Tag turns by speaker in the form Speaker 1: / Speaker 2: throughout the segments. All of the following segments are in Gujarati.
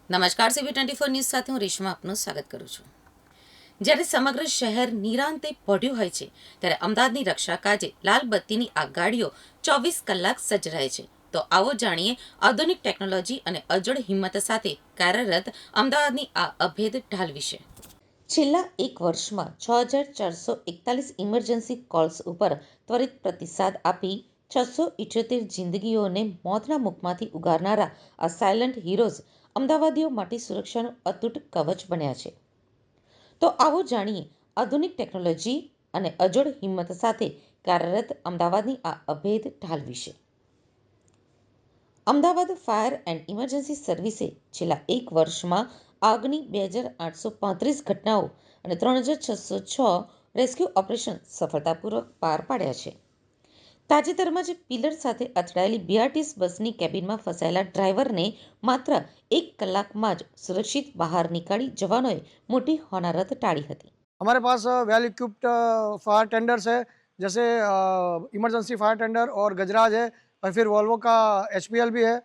Speaker 1: નમસ્કાર, CB24 ન્યૂઝ સાથે હું રેશમા આપનું સ્વાગત કરું છું। જ્યારે સમગ્ર શહેર નિરાંતે પડ્યું હોય છે ત્યારે અમદાવાદની રક્ષા કાજે લાલ બત્તીની આ ગાડીઓ 24 કલાક સજ્જ રહે છે। તો આવો જાણીએ આધુનિક ટેકનોલોજી અને અજોડ હિંમત સાથે કાર્યરત અમદાવાદની આ અભેદ ઢાલ વિશે। છેલ્લા એક વર્ષમાં 6441 ઇમરજન્સી કોલ્સ ઉપર ત્વરિત પ્રતિસાદ આપી 678 જિંદગીઓને મોતના મુખમાંથી ઉગારનારા આ સાયલન્ટ હીરોઝ અમદાવાદીઓ માટે સુરક્ષાનું અતૂટ કવચ બન્યા છે। તો આવો જાણીએ આધુનિક ટેકનોલોજી અને અજોડ હિંમત સાથે કાર્યરત અમદાવાદની આ અભેદ ઢાલ વિશે। અમદાવાદ ફાયર એન્ડ ઇમરજન્સી સર્વિસે છેલ્લા એક વર્ષમાં આગની 2835 ઘટનાઓ અને 3606 રેસ્ક્યુ ઓપરેશન સફળતાપૂર્વક પાર પાડ્યા છે। તાજેતરમાં જ પિલર સાથે અથડાયેલી BRTS બસની કેબિનમાં ફસાયેલા ડ્રાઈવરને માત્ર 1 કલાકમાં જ સુરક્ષિત બહાર નીકાળી જવાનોએ મોટી હોનારત टाળી હતી।
Speaker 2: हमारे पास वेल इक्विप्ड फायर टेंडर्स है, जैसे इमरजेंसी फायर टेंडर और गजराज है, और फिर वॉल्वो का HPL भी है।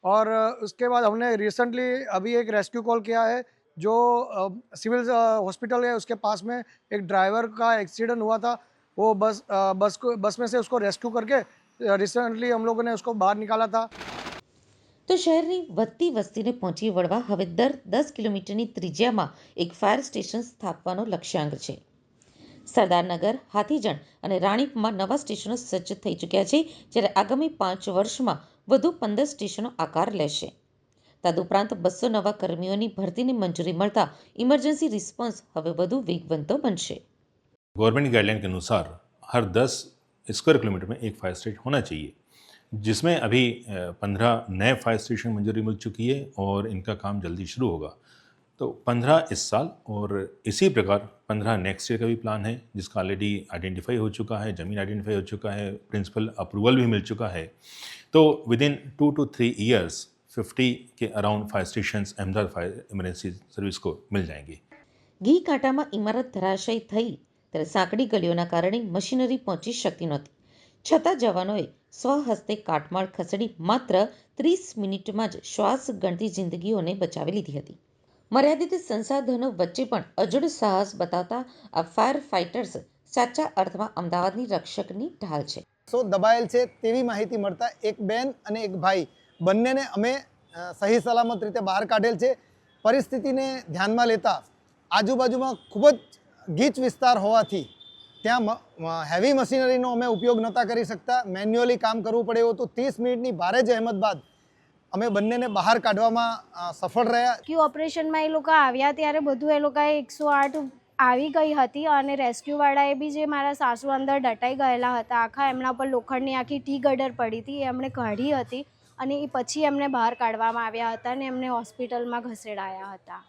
Speaker 2: और उसके बाद हमने रिसेंटली अभी एक रेस्क्यू कॉल किया है, जो सिविल हॉस्पिटल है उसके पास में एक ड्राइवर का एक्सीडेंट हुआ था। वो बस में से उसको रेस्क्यू करके रिसेंटली हम लोगों ने उसको बाहर निकाला था।
Speaker 1: તો શહેરની વધતી વસ્તીને પહોંચી વળવા હવે દર 10 કિલોમીટરની ત્રિજ્યામાં એક ફાયર સ્ટેશન સ્થાપવાનો લક્ષ્યાંક છે। સરદારનગર, હાથીજણ અને રાણીપમાં નવા સ્ટેશનો સજ્જ થઈ ચૂક્યા છે, જ્યારે આગામી 5 વર્ષમાં વધુ 15 સ્ટેશનો આકાર લેશે। તદુપરાંત 200 નવા કર્મીઓની ભરતીની મંજૂરી મળતા ઇમરજન્સી રિસ્પોન્સ હવે વધુ વેગવંતો બનશે।
Speaker 3: गवर्नमेंट गाइडलाइन के अनुसार हर 10 स्क्वायर किलोमीटर में एक फायर स्टेशन होना चाहिए, जिसमें अभी 15 नए फायर स्टेशन मंजूरी मिल चुकी है और इनका काम जल्दी शुरू होगा। तो 15 इस साल और इसी प्रकार 15 नेक्स्ट ईयर का भी प्लान है, जिसका ऑलरेडी आइडेंटिफाई हो चुका है, ज़मीन आइडेंटिफाई हो चुका है, प्रिंसिपल अप्रूवल भी मिल चुका है। तो विद इन 2 to 3 ईयर्स 50 के around fire station Ahmedabad fire emergency service को मिल जाएंगे।
Speaker 1: ઘી કાંટામાં ઇમારત ધરાશયી થઈ ત્યારે સાંકડી ગલીઓના કારણે મશીનરી પહોંચી શકતી નહોતી, છતાં જવાનોએ સ્વહસ્તે કાટમાળ ખસેડી માત્ર 30 મિનિટમાં જ શ્વાસ ગણતી જિંદગીઓને બચાવી લીધી હતી। મર્યાદિત સંસાધનો વચ્ચે પણ અજોડ સાહસ બતાવતા આ ફાયર ફાઇટર્સ સાચા અર્થમાં અમદાવાદની રક્ષકની ઢાલ છે।
Speaker 2: દબાયેલ છે તેવી માહિતી મળતા એક બેન અને એક ભાઈ બંનેને અમે સહી સલામત રીતે બહાર કાઢેલ છે। પરિસ્થિતિને ધ્યાનમાં લેતા આજુબાજુમાં ખૂબ જ ગીચ વિસ્તાર હોવાથી ત્યાં હેવી મશીનરીનો અમે ઉપયોગ નહોતા કરી શકતા, મેન્યુઅલી કામ કરવું પડે એવું હતું। 30 મિનિટની ભારે જહેમત બાદ અમે બંનેને બહાર કાઢવામાં સફળ રહ્યા।
Speaker 4: રેસ્ક્યુ ઓપરેશનમાં એ લોકો આવ્યા ત્યારે બધું એ લોકોએ 108 આવી ગઈ હતી અને રેસ્ક્યુવાળાએ બી જે મારા સાસુ અંદર દટાઈ ગયેલા હતા, આખા એમના પર લોખંડની આખી ટી ગડર પડી હતી, એ એમણે કાઢી હતી અને એ પછી એમને બહાર કાઢવામાં આવ્યા હતા અને એમને હોસ્પિટલમાં ખસેડાયા હતા।